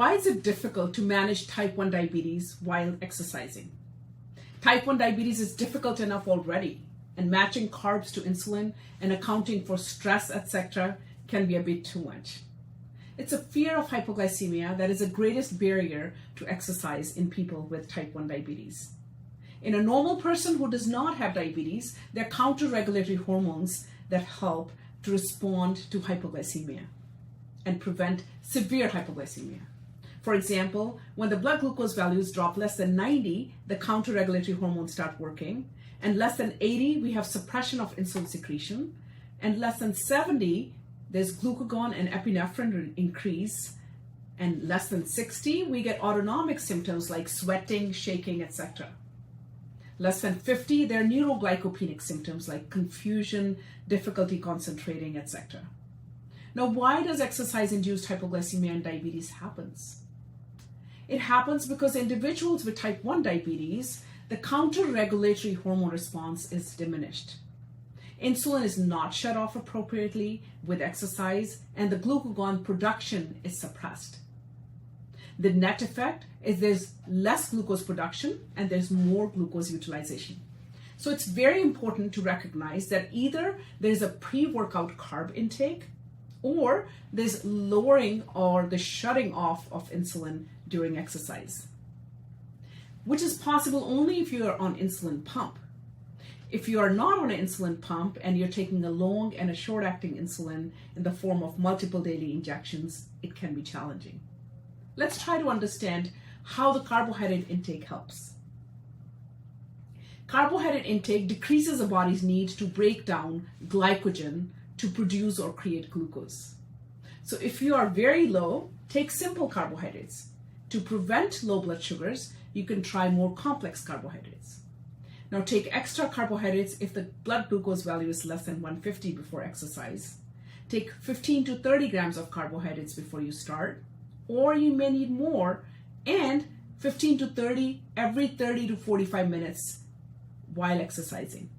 Why is it difficult to manage type 1 diabetes while exercising? Type 1 diabetes is difficult enough already, and matching carbs to insulin and accounting for stress, etc., can be a bit too much. It's a fear of hypoglycemia that is the greatest barrier to exercise in people with type 1 diabetes. In a normal person who does not have diabetes, there are counter-regulatory hormones that help to respond to hypoglycemia and prevent severe hypoglycemia. For example, when the blood glucose values drop less than 90, the counter-regulatory hormones start working, and less than 80, we have suppression of insulin secretion, and less than 70, there's glucagon and epinephrine increase, and less than 60, we get autonomic symptoms like sweating, shaking, etc. Less than 50, there are neuroglycopenic symptoms like confusion, difficulty concentrating, etc. Now, why does exercise-induced hypoglycemia and diabetes happens? It happens because individuals with type 1 diabetes, the counter-regulatory hormone response is diminished. Insulin is not shut off appropriately with exercise, and the glucagon production is suppressed. The net effect is there's less glucose production and there's more glucose utilization. So it's very important to recognize that either there's a pre-workout carb intake or there's lowering or the shutting off of insulin during exercise, which is possible only if you are on insulin pump. If you are not on an insulin pump and you're taking a long and a short-acting insulin in the form of multiple daily injections, it can be challenging. Let's try to understand how the carbohydrate intake helps. Carbohydrate intake decreases the body's need to break down glycogen to produce or create glucose. So if you are very low, take simple carbohydrates. To prevent low blood sugars, you can try more complex carbohydrates. Now take extra carbohydrates if the blood glucose value is less than 150 before exercise. Take 15 to 30 grams of carbohydrates before you start, or you may need more, and 15 to 30 every 30 to 45 minutes while exercising.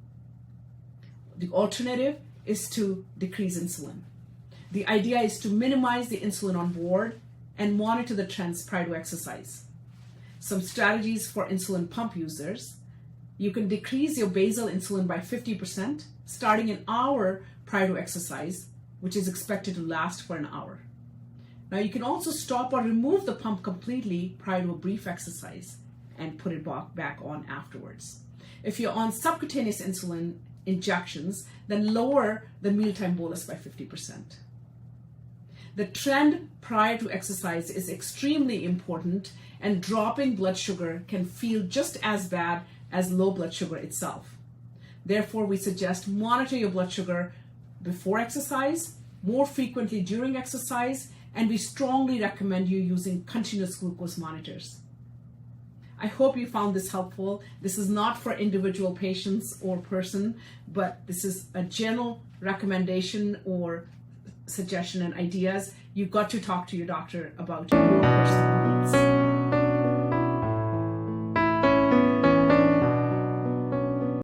The alternative is to decrease insulin. The idea is to minimize the insulin on board and monitor the trends prior to exercise. Some strategies for insulin pump users: you can decrease your basal insulin by 50% starting an hour prior to exercise, which is expected to last for an hour. Now you can also stop or remove the pump completely prior to a brief exercise and put it back on afterwards. If you're on subcutaneous insulin injections, then lower the mealtime bolus by 50%. The trend prior to exercise is extremely important, and dropping blood sugar can feel just as bad as low blood sugar itself. Therefore, we suggest monitor your blood sugar before exercise, more frequently during exercise, and we strongly recommend you using continuous glucose monitors. I hope you found this helpful. This is not for individual patients or person, but this is a general recommendation or suggestion and ideas. You've got to talk to your doctor about your personal